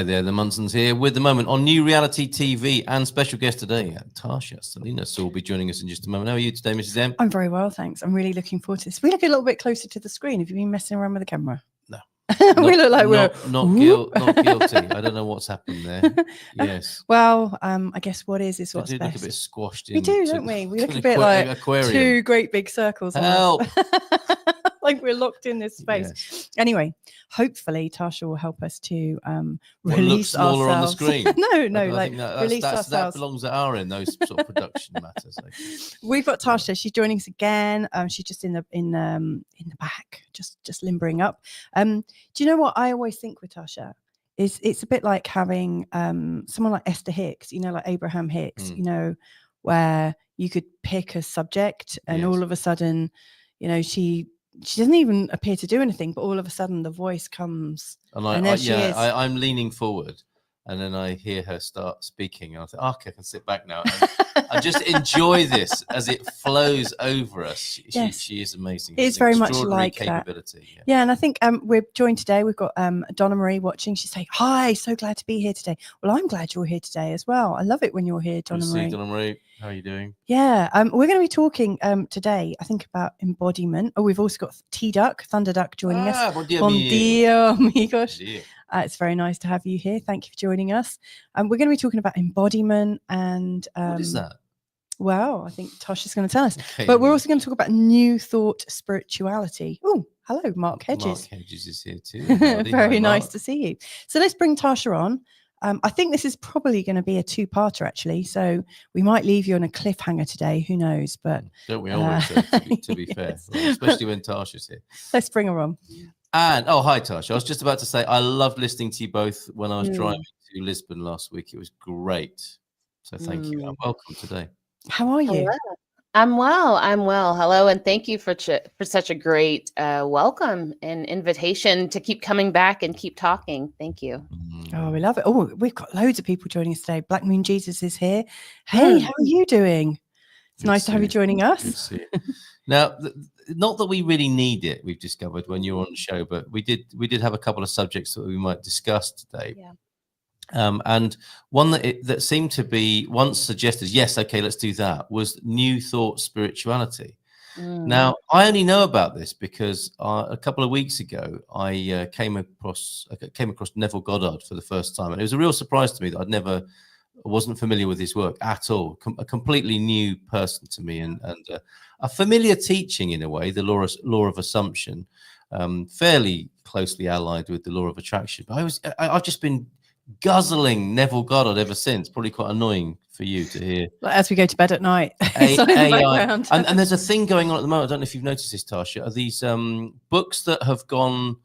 Hi there, the Munsons here with the moment on New Reality TV and special guest today, Tasha Salinas, will be joining us in just a moment. How are you today, Mrs. M? I'm very well, thanks. I'm really looking forward to this. We look a little bit closer to the screen. Have you been messing around with the camera? No. We look like we're not guilty. I don't know what's happened there. Yes. Well, I guess what is what's best. Look a bit squashed in. We do, don't we? We look a bit like aquarium. Two great big circles. Help. Like we're locked in this space. Yes. Anyway, hopefully Tasha will help us to release smaller ourselves. On the screen. no, like release ourselves. That belongs at our end. Those sort of production matters. We've got Tasha. She's joining us again. She's just in the back, just limbering up. Do you know what I always think with Tasha? It's a bit like having someone like Esther Hicks, like Abraham Hicks, where you could pick a subject and all of a sudden, she doesn't even appear to do anything, but all of a sudden the voice comes. And there she is. I'm leaning forward and then I hear her start speaking. And I think, okay, I can sit back now. I just enjoy this as it flows over us. She is amazing. It's very much like capability. That. Yeah, and I think we're joined today. We've got Donna Marie watching. She's saying, "Hi, so glad to be here today." Well, I'm glad you're here today as well. I love it when you're here, Donna Marie. Donna Marie, how are you doing? Yeah, we're going to be talking today, I think, about embodiment. Oh, we've also got T-Duck, Thunder Duck joining us. Bon dia, amigos. It's very nice to have you here. Thank you for joining us. We're going to be talking about embodiment and what is that? Well, I think Tasha's going to tell us. Okay. But we're also going to talk about new thought spirituality. Oh, hello, Mark Hedges. Mark Hedges is here too. Very nice to see you. So let's bring Tasha on. I think this is probably going to be a two-parter, actually. So we might leave you on a cliffhanger today. Who knows? But don't we always? To be fair, especially when Tasha's here. Let's bring her on. And hi, Tasha. I was just about to say I loved listening to you both when I was driving to Lisbon last week. It was great. So thank you. And welcome today. How are you? Hello. I'm well. Hello, and thank you for such a great welcome and invitation to keep coming back and keep talking. Thank you. Oh, we love it. Oh, we've got loads of people joining us today. Black Moon Jesus is here. Hey, how are you doing? It's nice to have you joining us. Now, not that we really need it, we've discovered when you're on the show, but we did have a couple of subjects that we might discuss today. Yeah. And one that seemed to be once suggested, yes, okay, let's do that, was new thought spirituality. Now, I only know about this because a couple of weeks ago, I came across Neville Goddard for the first time. And it was a real surprise to me that wasn't familiar with his work at all. A completely new person to me and a familiar teaching in a way, the law of assumption, fairly closely allied with the law of attraction. But I've just been guzzling Neville Goddard ever since. Probably quite annoying for you to hear. As we go to bed at night. AI. And there's a thing going on at the moment. I don't know if you've noticed this, Tasha. Are these books that have gone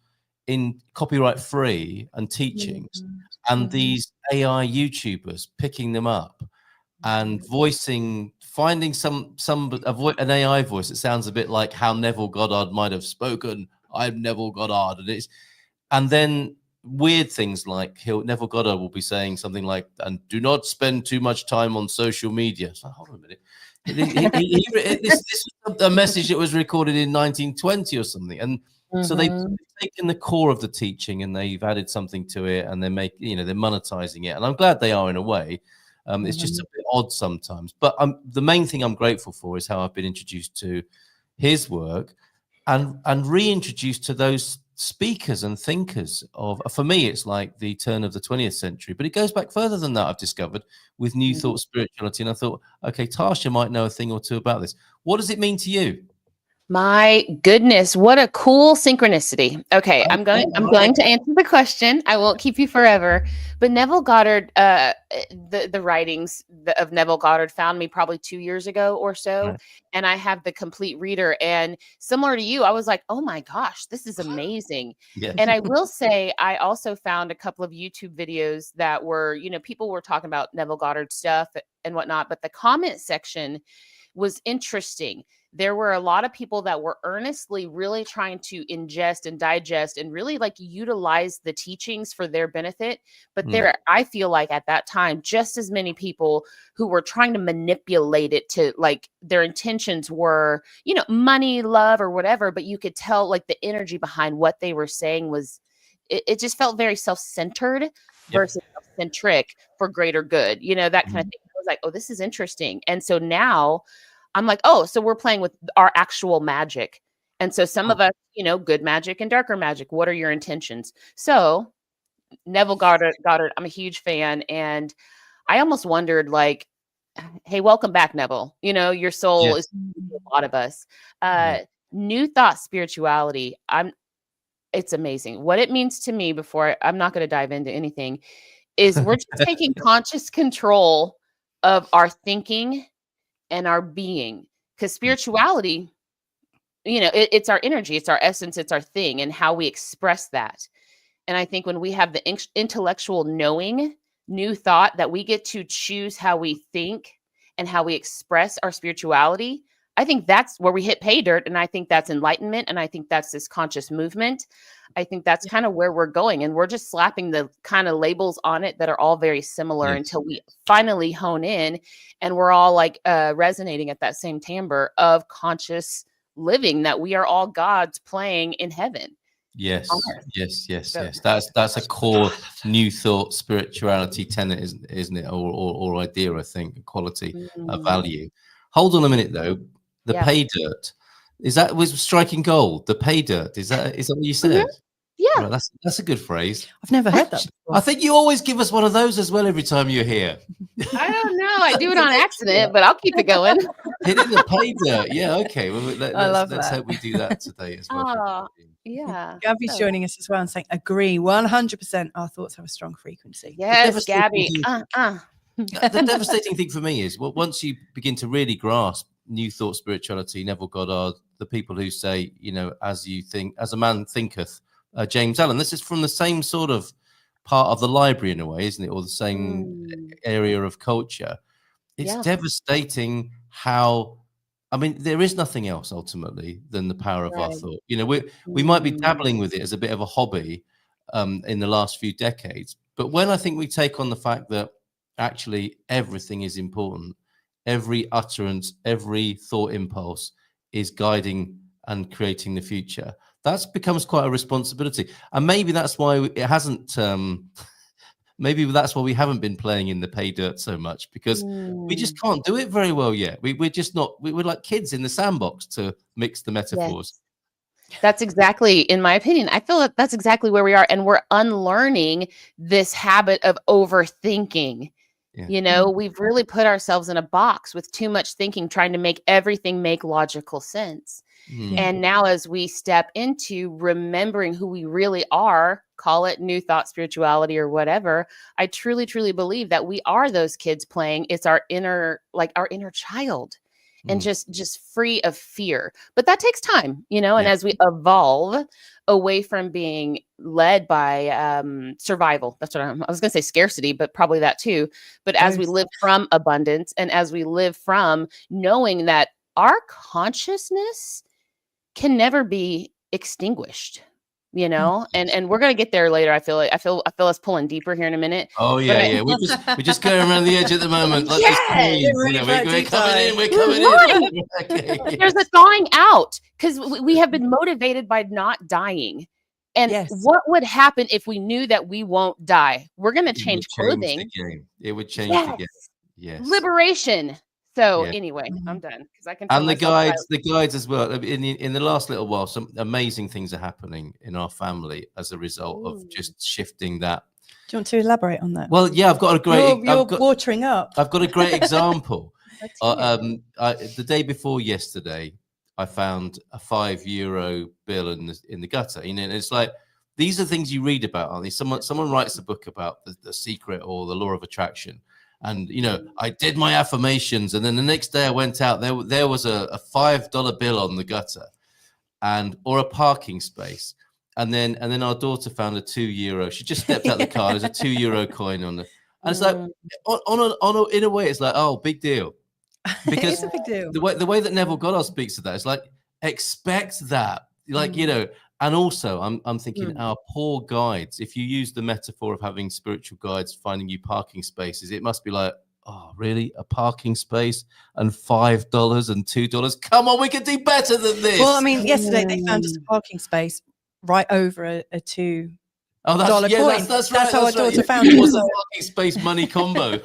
in copyright free and teachings, and these AI YouTubers picking them up and finding an AI voice that sounds a bit like how Neville Goddard might have spoken. I'm Neville Goddard, and then weird things like Neville Goddard will be saying something like, "And do not spend too much time on social media." It's like, hold on a minute. This is a message that was recorded in 1920 or something, and so they've taken the core of the teaching and they've added something to it, and they're monetizing it, and I'm glad they are in a way. It's just a bit odd sometimes, but the main thing I'm grateful for is how I've been introduced to his work and reintroduced to those speakers and thinkers for me, it's like the turn of the 20th century, but it goes back further than that, I've discovered, with new thought spirituality. And I thought, okay, Tasha might know a thing or two about this. What does it mean to you? My goodness, what a cool synchronicity. Okay, I'm going to answer the question. I won't keep you forever. But Neville Goddard, the writings of Neville Goddard found me probably 2 years ago or so. Right. And I have the complete reader. And similar to you, I was like, oh my gosh, this is amazing. Yes. And I will say, I also found a couple of YouTube videos that were, people were talking about Neville Goddard stuff and whatnot, but the comment section was interesting. There were a lot of people that were earnestly really trying to ingest and digest and really utilize the teachings for their benefit. But I feel like at that time, just as many people who were trying to manipulate it to their intentions were, money, love, or whatever. But you could tell the energy behind what they were saying was, it just felt very self-centered. versus centric for greater good, that kind of thing. I was like, oh, this is interesting. And so now I'm like, oh, so we're playing with our actual magic. And so some of us, good magic and darker magic. What are your intentions? So Neville Goddard, I'm a huge fan. And I almost wondered, like, hey, welcome back, Neville. Your soul is a lot of us. New thought spirituality. It's amazing. What it means to me, before I'm not going to dive into anything, is we're just taking conscious control of our thinking and our being. Because spirituality, it's our energy, it's our essence, it's our thing, and how we express that. And I think when we have the intellectual knowing, new thought, that we get to choose how we think and how we express our spirituality, I think that's where we hit pay dirt. And I think that's enlightenment. And I think that's this conscious movement. I think that's kind of where we're going. And we're just slapping the kind of labels on it that are all very similar until we finally hone in and we're all like resonating at that same timbre of conscious living, that we are all gods playing in heaven. Yes. That's a core new thought spirituality tenet, isn't it? Or idea, I think, quality, value. Hold on a minute though. The pay dirt, was striking gold. The pay dirt, is that what you said? Mm-hmm. Yeah, right, that's a good phrase. I've never heard that before. I think you always give us one of those as well every time you're here. I don't know. I do it on accident, but I'll keep it going. Hitting the pay dirt. Yeah, okay. Well, let's hope we do that today as well. Yeah. Gabby's joining us as well and saying, agree 100%. Our thoughts have a strong frequency. Yes, Gabby. The devastating thing for me is once you begin to really grasp new thought spirituality, Neville Goddard, the people who say, as you think, as a man thinketh, James Allen. This is from the same sort of part of the library in a way, isn't it? Or the same area of culture. It's devastating how, there is nothing else ultimately than the power of our thought. We might be dabbling with it as a bit of a hobby in the last few decades. But when I think we take on the fact that actually everything is important, every utterance, every thought impulse is guiding and creating the future, that becomes quite a responsibility. And maybe that's why it hasn't, maybe that's why we haven't been playing in the pay dirt so much, because we just can't do it very well yet. We're just not, we're like kids in the sandbox, to mix the metaphors. Yes. That's exactly, in my opinion, I feel that that's exactly where we are. And we're unlearning this habit of overthinking. We've really put ourselves in a box with too much thinking, trying to make everything make logical sense. And now as we step into remembering who we really are, call it new thought spirituality or whatever, I truly, truly believe that we are those kids playing. It's our inner child, and just free of fear. But that takes time, and as we evolve away from being led by survival, that's what I was going to say, scarcity, but probably that too. But as we live from abundance, and as we live from knowing that our consciousness can never be extinguished, and we're going to get there later. I feel us pulling deeper here in a minute. Oh yeah. We're just going around the edge at the moment. Like we're coming in. Okay. There's a thawing out, because we have been motivated by not dying. And what would happen if we knew that we won't die? We're going to change clothing. It would change the game. Yes. Liberation. So anyway, I'm done, because I can. And the guides as well. In the last little while, some amazing things are happening in our family as a result of just shifting that. Do you want to elaborate on that? Well, yeah, I've got a great. You're watering up. I've got a great example. The day before yesterday, I found a €5 bill in the gutter. And it's like, these are things you read about, aren't they? Someone writes a book about the secret or the law of attraction. And, I did my affirmations, and then the next day I went out, there was a $5 bill on the gutter or a parking space. And then our daughter found a €2. She just stepped out the car. There's a €2 coin on the, and it's like, in a way, it's like, oh, big deal. Because it's a big deal. The way that Neville Goddard speaks to that, it's like, expect that. Like, and also I'm thinking our poor guides, if you use the metaphor of having spiritual guides finding you parking spaces, it must be like, oh, really? A parking space and $5 and $2? Come on, we can do better than this. Well, yesterday they found us a parking space right over a $2 Oh, that's dollar coin. That's right. That's how our daughter right. found It it. was a parking space money combo.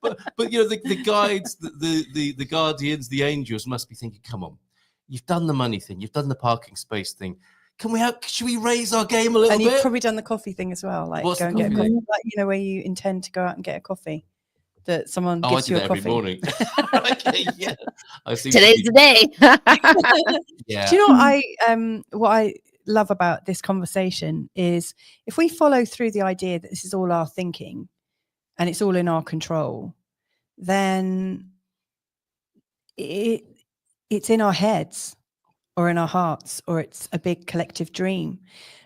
but you know, the guides, the guardians, the angels must be thinking, come on, you've done the money thing, you've done the parking space thing. Should we raise our game a little and bit? you've probably done the coffee thing as well, like What's go the and get a coffee coffee, thing? like, you know, where you intend to go out and get a coffee. That someone I gives do you a that coffee every morning. Okay, yeah. Today's the day. Yeah. Do you know what I love about this conversation is if we follow through the idea that this is all our thinking and it's all in our control, then it's in our heads or in our hearts, or it's a big collective dream.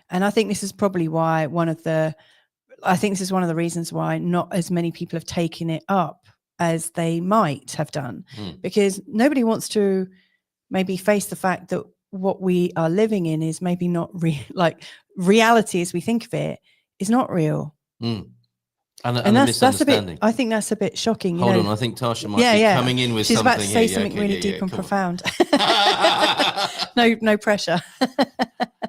And I think this is probably why one of the reasons why not as many people have taken it up as they might have done, because nobody wants to maybe face the fact that what we are living in is maybe not like reality as we think of it is not real. And that's a bit, I think that's a bit shocking. Hold on, I think Tasha might be coming in with She's something. She's about to say here. something really deep and profound. On. No pressure.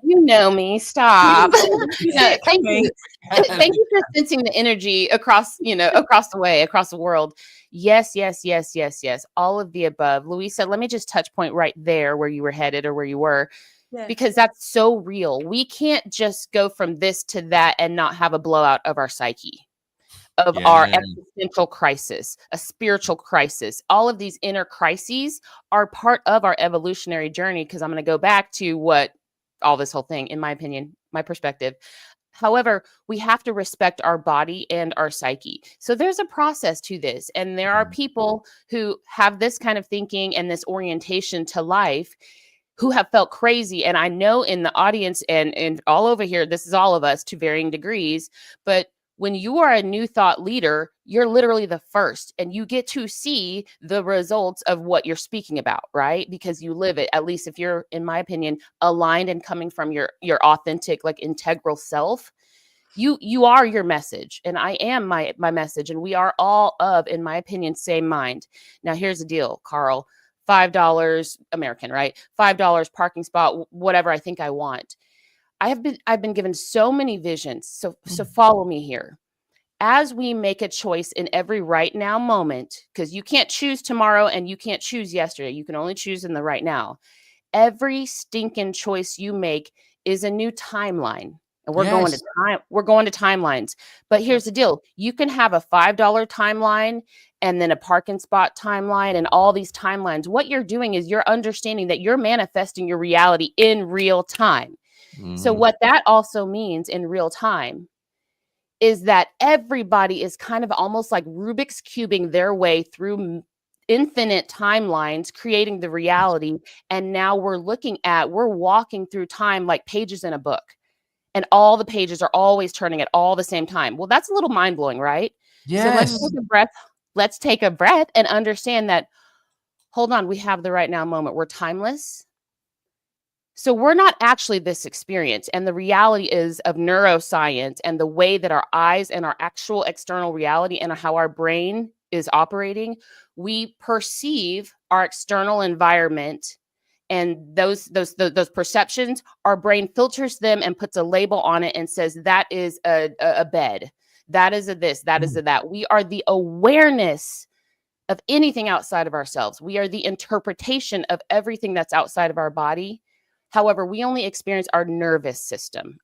You know me. Stop. Thank you. Thank you for sensing the energy across the world. Yes. All of the above. Louisa, let me just touch point right there where you were headed or where you were, because that's so real. We can't just go from this to that and not have a blowout of our psyche, of our existential crisis, a spiritual crisis. All of these inner crises are part of our evolutionary journey, because I'm going to go back to what all this whole thing, in my opinion, my perspective. However, we have to respect our body and our psyche. So there's a process to this. And there are people who have this kind of thinking and this orientation to life who have felt crazy. And I know in the audience and all over here, this is all of us to varying degrees. But when you are a new thought leader, you're literally the first, and you get to see the results of what you're speaking about, right? Because you live it, at least if you're, in my opinion, aligned and coming from your authentic, like integral self. You are your message, and I am my message, and we are all of, in my opinion, same mind. Now, here's the deal, Carl. $5 American, right? $5 parking spot, whatever I think I want. I've been given so many visions. So follow me here. As we make a choice in every right now moment, because you can't choose tomorrow and you can't choose yesterday. You can only choose in the right now. Every stinking choice you make is a new timeline. And we're going to timelines. But here's the deal. You can have a $5 timeline and then a parking spot timeline and all these timelines. What you're doing is you're understanding that you're manifesting your reality in real time. So what that also means in real time is that everybody is kind of almost like Rubik's cubing their way through infinite timelines, creating the reality. And now we're walking through time like pages in a book. And all the pages are always turning at all the same time. Well, that's a little mind-blowing, right? Yes. So let's take a breath. Let's take a breath and understand that, hold on, we have the right now moment. We're timeless. So we're not actually this experience. And the reality is of neuroscience and the way that our eyes and our actual external reality and how our brain is operating, we perceive our external environment and those perceptions, our brain filters them and puts a label on it and says, that is a bed. That is a this, that is a that. We are the awareness of anything outside of ourselves. We are the interpretation of everything that's outside of our body. However, we only experience our nervous system.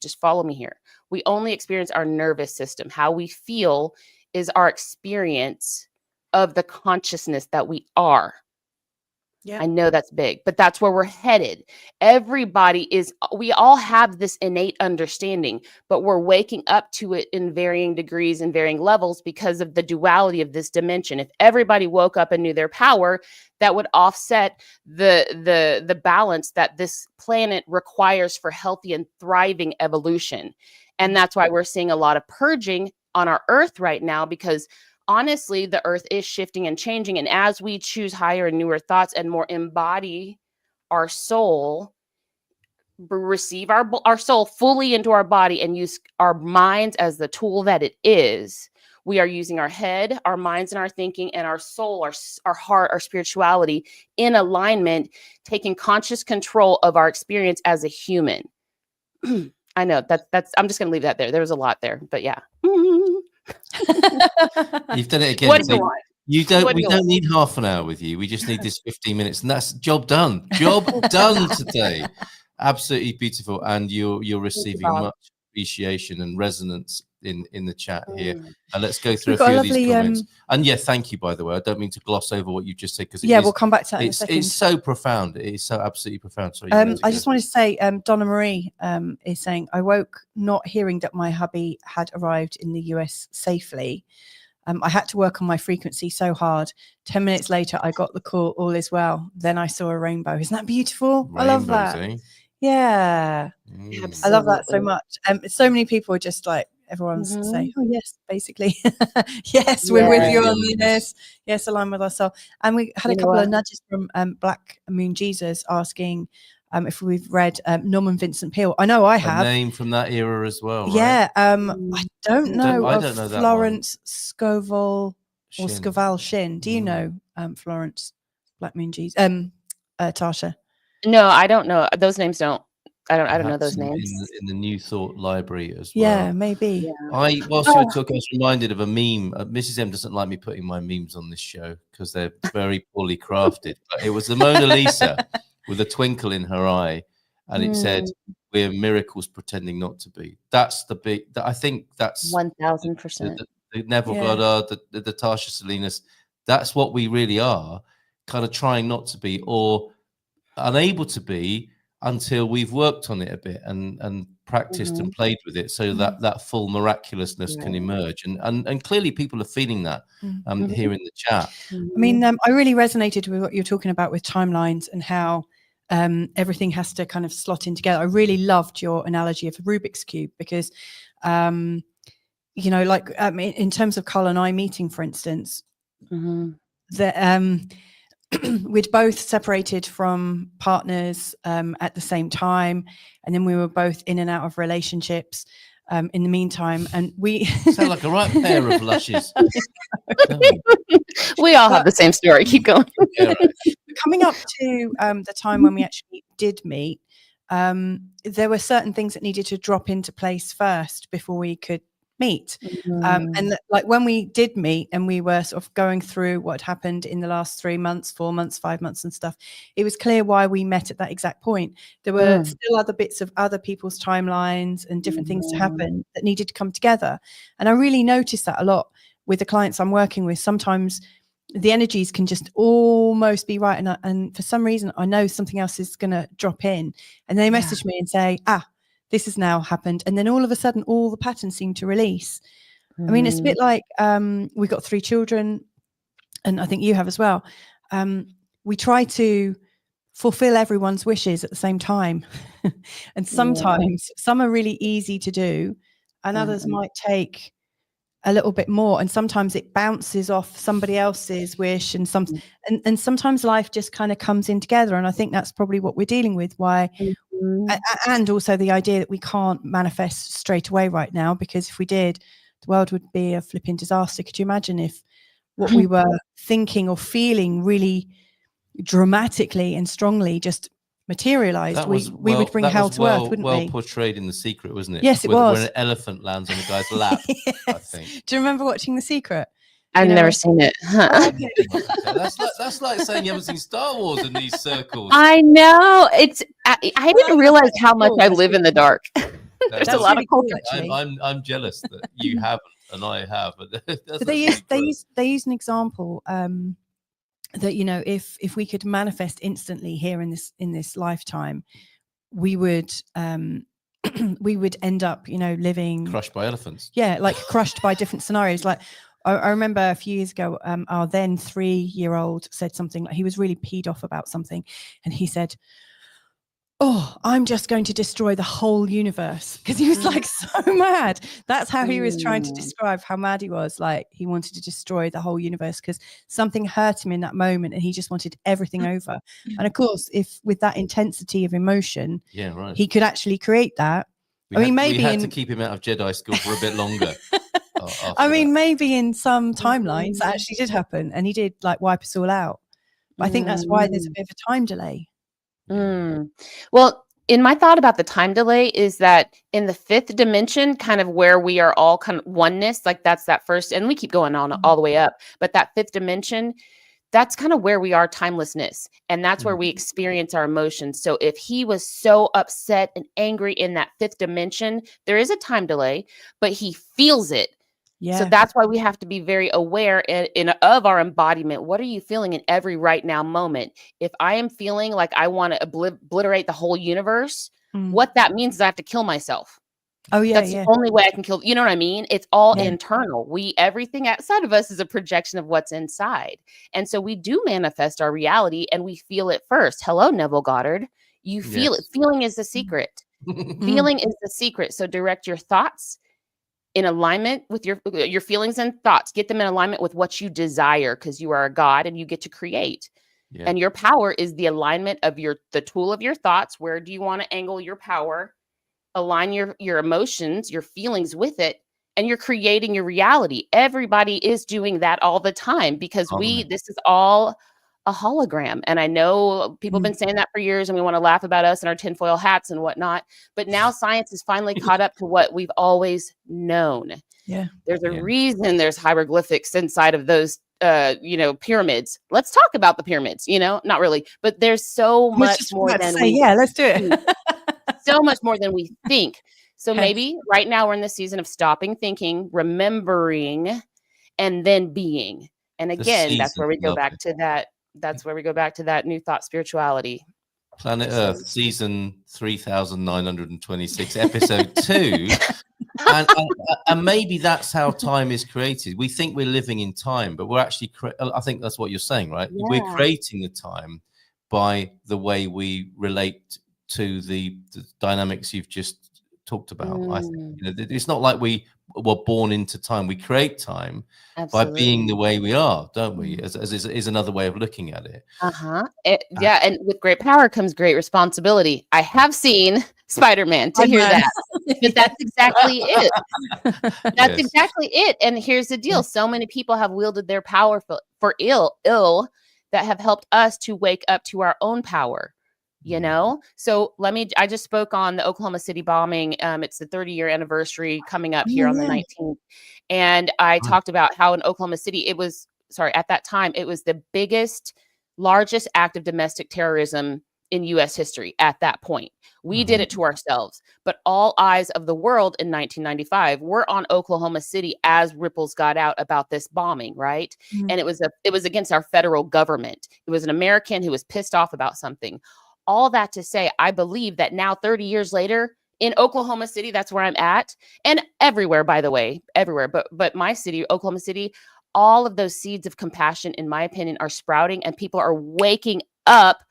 Just follow me here. We only experience our nervous system. How we feel is our experience of the consciousness that we are. Yeah. I know that's big, but that's where we're headed. We all have this innate understanding, but we're waking up to it in varying degrees and varying levels because of the duality of this dimension. If everybody woke up and knew their power, that would offset the balance that this planet requires for healthy and thriving evolution. And that's why we're seeing a lot of purging on our earth right now, because honestly, the earth is shifting and changing. And as we choose higher and newer thoughts and more embody our soul, receive our soul fully into our body and use our minds as the tool that it is, we are using our head, our minds, and our thinking, and our soul, our heart, our spirituality in alignment, taking conscious control of our experience as a human. I know that's. I'm just going to leave that there. There was a lot there, but yeah. You've done it again. What do you want? We don't need half an hour with you. We just need this 15 minutes, and that's job done. Job done today. Absolutely beautiful, and you're receiving much appreciation and resonance in the chat here. Let's go through a few of these comments. And yeah, thank you, by the way. I don't mean to gloss over what you just said, because we'll come back to that in a second. It's so profound. It is so absolutely profound. Sorry, I just wanted to say, Donna Marie is saying, I woke not hearing that my hubby had arrived in the US safely. I had to work on my frequency so hard. 10 minutes later, I got the call, all is well. Then I saw a rainbow. Isn't that beautiful? I love that. Yeah. I love that so much. So many people are just like, everyone's saying, oh, yes, basically. Yes, we're with you on this. Yes, align with our soul. And we had a couple of nudges from Black Moon Jesus asking if we've read Norman Vincent Peale. I know I have. A name from that era as well, right? Yeah. I don't know I don't know that Florence Scovel or Scoval Shin. Do you know Florence Black Moon Jesus? Tasha? No, I don't know. Those names don't. I don't know those names. In the New Thought Library as well. Yeah, maybe. Yeah. Whilst you were talking, I was reminded of a meme. Mrs. M doesn't like me putting my memes on this show because they're very poorly crafted. But it was the Mona Lisa with a twinkle in her eye, and it said, "We're miracles pretending not to be." That's the big. I think that's 1000%. The Neville Goddard, the Tasha Salinas. That's what we really are, kind of trying not to be or unable to be, until we've worked on it a bit and practiced and played with it, so that full miraculousness can emerge. And clearly people are feeling that here in the chat. I mean, I really resonated with what you're talking about with timelines and how everything has to kind of slot in together. I really loved your analogy of a Rubik's Cube because, you know, like in terms of Carl and I meeting, for instance, that we'd both separated from partners at the same time, and then we were both in and out of relationships in the meantime, and we sound like a right pair of lushes. We all have the same story. Keep going. Coming up to the time when we actually did meet, there were certain things that needed to drop into place first before we could meet. And like when we did meet and we were sort of going through what happened in the last 3 months, 4 months, 5 months and stuff, it was clear why we met at that exact point. There were still other bits of other people's timelines and different things to happen that needed to come together. And I really noticed that a lot with the clients I'm working with. Sometimes the energies can just almost be right, and for some reason I know something else is going to drop in, and they message me and say, this has now happened. And then all of a sudden, all the patterns seem to release. I mean, it's a bit like we've got 3 children, and I think you have as well. We try to fulfill everyone's wishes at the same time. And sometimes some are really easy to do, and others might take a little bit more. And sometimes it bounces off somebody else's wish, and sometimes life just kind of comes in together. And I think that's probably what we're dealing with. And also the idea that we can't manifest straight away right now, because if we did, the world would be a flipping disaster. Could you imagine if what we were thinking or feeling really dramatically and strongly just materialized? We would bring hell to earth, wouldn't we? Well portrayed in The Secret, wasn't it? Yes, it was. When an elephant lands on a guy's lap. Yes. I think. Do you remember watching The Secret? I've never seen it. That's like saying you haven't seen Star Wars in these circles. I know. I didn't realize how much I live in the dark. There's a lot of culture. I'm jealous that you haven't and I have. But they use an example that, you know, if we could manifest instantly here in this lifetime, we would end up, you know, living crushed by elephants. Yeah, like crushed by different scenarios. Like I remember a few years ago, our then 3-year-old said something, like he was really peed off about something, and he said, "Oh, I'm just going to destroy the whole universe," because he was like so mad. That's how he was trying to describe how mad he was. Like he wanted to destroy the whole universe because something hurt him in that moment, and he just wanted everything over. And of course, if with that intensity of emotion, he could actually create that. We had to keep him out of Jedi school for a bit longer. I mean, maybe in some timelines that actually did happen, and he did like wipe us all out. But I think that's why there's a bit of a time delay. Well, in my thought about the time delay is that in the fifth dimension, kind of where we are all kind of oneness, like that's that first, and we keep going on all the way up, but that fifth dimension, that's kind of where we are timelessness. And that's where we experience our emotions. So if he was so upset and angry in that fifth dimension, there is a time delay, but he feels it. Yeah. So that's why we have to be very aware of our embodiment. What are you feeling in every right now moment? If I am feeling like I want to obliterate the whole universe, what that means is I have to kill myself. Oh yeah, that's the only way I can kill. You know what I mean? It's all internal. Everything outside of us is a projection of what's inside. And so we do manifest our reality and we feel it first. Hello, Neville Goddard. You feel it. Feeling is the secret. Feeling is the secret. So direct your thoughts in alignment with your feelings and thoughts. Get them in alignment with what you desire, because you are a God and you get to create. Yeah. And your power is the alignment of the tool of your thoughts. Where do you want to angle your power? Align your emotions, your feelings with it, and you're creating your reality. Everybody is doing that all the time, because this is all a hologram. And I know people have been saying that for years, and we want to laugh about us and our tinfoil hats and whatnot. But now science is finally caught up to what we've always known. Yeah. There's a reason there's hieroglyphics inside of those pyramids. Let's talk about the pyramids, not really, but there's so much more than let's do it. So much more than we think. So maybe right now we're in the season of stopping thinking, remembering, and then being. And again, that's where we go back to that. That's where we go back to that new thought spirituality. Planet Earth, season 3926, episode 2. and maybe that's how time is created. We think we're living in time, but we're actually, I think that's what you're saying, right? Yeah. We're creating the time by the way we relate to the dynamics you've just talked about. I think it's not like we were born into time. We create time by being the way we are, don't we? As is another way of looking at it. Yeah, and with great power comes great responsibility. I have seen Spider-Man to hear that, but that's exactly it. That's exactly it. And here's the deal: so many people have wielded their power for ill that have helped us to wake up to our own power. So I just spoke on the Oklahoma City bombing. It's the 30-year anniversary coming up here on the 19th. And I talked about how in Oklahoma City, at that time, it was the largest act of domestic terrorism in U.S. history at that point. We did it to ourselves, but all eyes of the world in 1995 were on Oklahoma City as ripples got out about this bombing, right? And it was against our federal government. It was an American who was pissed off about something. All that to say, I believe that now 30 years later in Oklahoma City, that's where I'm at, and everywhere, by the way, everywhere. But my city, Oklahoma City, all of those seeds of compassion, in my opinion, are sprouting, and people are waking up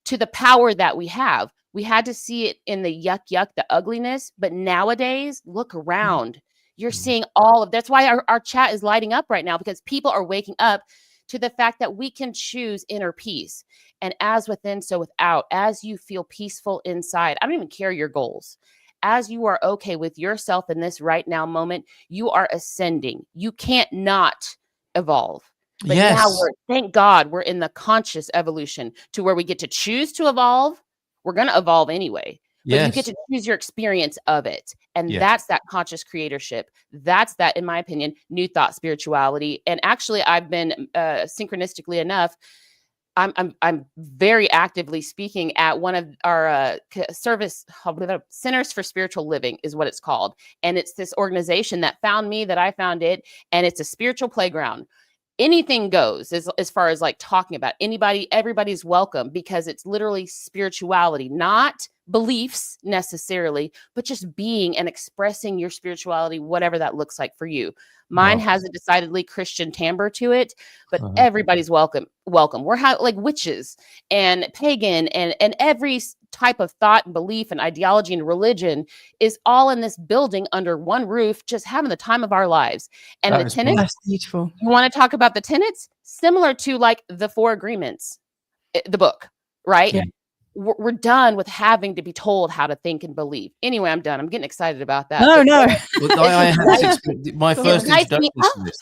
to the power that we have. We had to see it in the yuck, the ugliness, but nowadays, look around. You're seeing that's why our chat is lighting up right now, because people are waking up to the fact that we can choose inner peace. And as within, so without. As you feel peaceful inside, I don't even care your goals. As you are okay with yourself in this right now moment, you are ascending. You can't not evolve. But now thank God, we're in the conscious evolution to where we get to choose to evolve. We're going to evolve anyway. But you get to choose your experience of it. And that's that conscious creatorship. That's that, in my opinion, new thought spirituality. And actually, I've been synchronistically enough, I'm very actively speaking at one of our Centers for Spiritual Living is what it's called. And it's this organization that found me, that I found it. And it's a spiritual playground. Anything goes as far as like talking about everybody's welcome, because it's literally spirituality, not beliefs necessarily, but just being and expressing your spirituality, whatever that looks like for you. Mine has a decidedly Christian timbre to it, but everybody's welcome. We're like witches and pagan and every type of thought and belief and ideology and religion is all in this building under one roof, just having the time of our lives. And the tenets, that's beautiful. You want to talk about the tenets? Similar to like the 4 Agreements, the book, right? Yeah. We're done with having to be told how to think and believe. Anyway, I'm done. I'm getting excited about that. No. Well, I had my first introduction to this.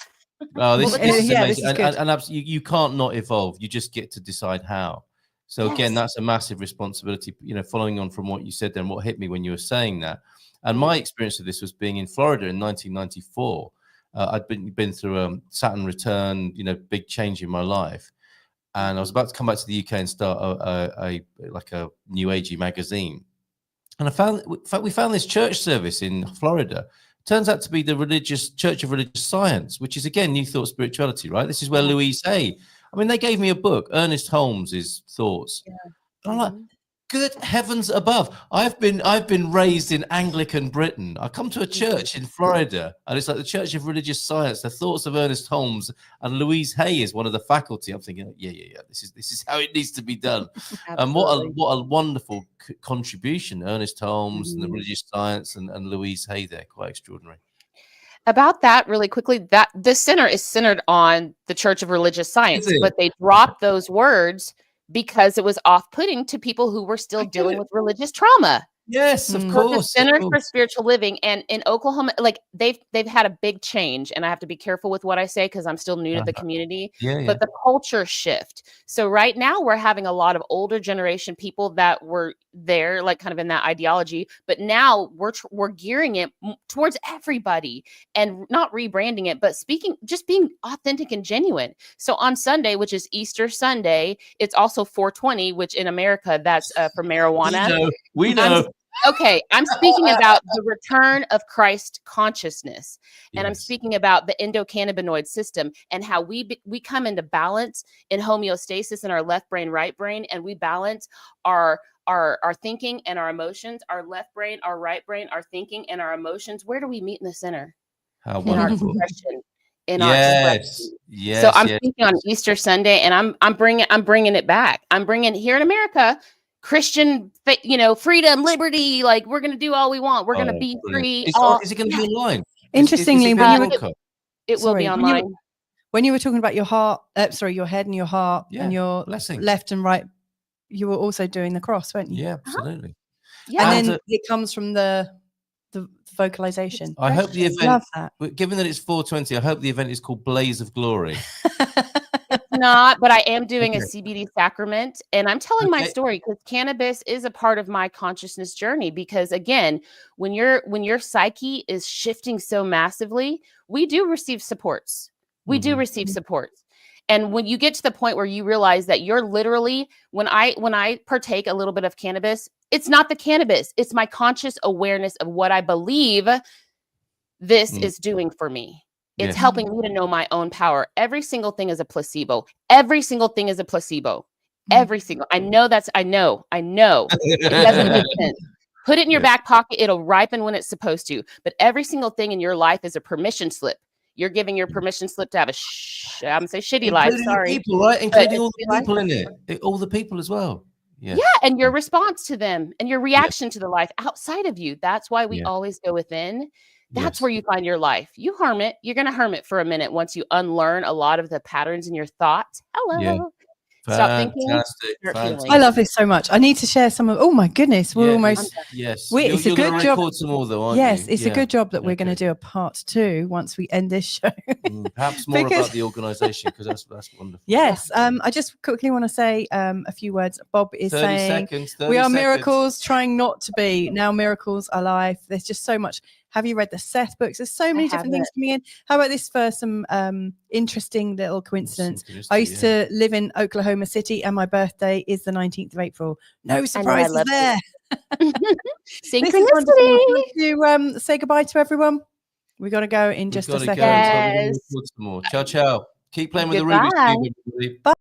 Oh, this is amazing. And you can't not evolve. You just get to decide how. So again, that's a massive responsibility, you know, following on from what you said there and what hit me when you were saying that. And my experience of this was being in Florida in 1994. I'd been through a Saturn return, you know, big change in my life. And I was about to come back to the UK and start a new agey magazine. And we found this church service in Florida. Turns out to be the Church of Religious Science, which is, again, New Thought Spirituality, right? This is where Louise Hay, I mean, they gave me a book, Ernest Holmes's Thoughts. Yeah. And I'm like, good heavens above. I've been raised in Anglican Britain. I come to a church in Florida, and it's like the Church of Religious Science, the Thoughts of Ernest Holmes, and Louise Hay is one of the faculty. I'm thinking, yeah. This is how it needs to be done. And what a wonderful contribution, Ernest Holmes and the Religious Science and Louise Hay there. Quite extraordinary. About that, really quickly, that the center is centered on the Church of Religious Science, but they dropped those words because it was off-putting to people who were still dealing with religious trauma. Yes, of course. The Center for Spiritual Living, and in Oklahoma, like they've had a big change, and I have to be careful with what I say because I'm still new to the community. But the culture shift. So right now we're having a lot of older generation people that were there, like kind of in that ideology, but now we're gearing it towards everybody and not rebranding it, but just being authentic and genuine. So on Sunday, which is Easter Sunday, it's also 420, which in America that's for marijuana. We know. I'm speaking about the return of Christ consciousness, and I'm speaking about the endocannabinoid system and how we come into balance in homeostasis in our left brain, right brain, and we balance our thinking and our emotions. Our left brain, our right brain, our thinking and our emotions. Where do we meet in the center? How in our expression. Our expression. Yes. So I'm speaking on Easter Sunday, and I'm bringing it back. I'm bringing here in America. Christian, freedom, liberty, like we're going to do all we want. We're going to be free. Is it going to be online? Interestingly, it will be online. When you were talking about your heart, your head and your heart and your blessing. Left and right, you were also doing the cross, weren't you? Yeah, absolutely. Yeah. And then it comes from the vocalization. I hope the event, given that it's 420, I hope the event is called Blaze of Glory. Not, but I am doing a CBD sacrament, and I'm telling my story because cannabis is a part of my consciousness journey. Because again, when your psyche is shifting so massively, we do receive supports. And when you get to the point where you realize that you're literally, when I partake a little bit of cannabis, it's not the cannabis, it's my conscious awareness of what I believe this is doing for me. It's helping me to know my own power. Every single thing is a placebo. Every single thing is a placebo. Every single. I know. It doesn't make sense. Put it in your back pocket. It'll ripen when it's supposed to. But every single thing in your life is a permission slip. You're giving your permission slip to have a I'm gonna say shitty life. Sorry, people, right? Including all the people in it. All the people as well. Yeah, and your response to them and your reaction to the life outside of you. That's why we always go within. That's where you find your life. You hermit. You're going to hermit for a minute once you unlearn a lot of the patterns in your thoughts. Hello. Yeah. Stop thinking. I love this so much. I need to share some of. Oh my goodness, we're almost. Yes, it's a good job. Some more, though, aren't yes, you? It's a good job that we're going to do a part 2 once we end this show. Perhaps more about the organisation because that's wonderful. Yes, I just quickly want to say a few words. Bob is saying 30 we are seconds. miracles trying not to be. Now miracles are life. There's just so much. Have you read the Seth books? There's so many different things coming in. How about this for some interesting little coincidence? I used to live in Oklahoma City and my birthday is the 19th of April. No surprises there. Synchronicity. To say goodbye to everyone. We got to go in just a second. Yes. Ciao, ciao. Keep playing with the Rubik's Cube. Bye.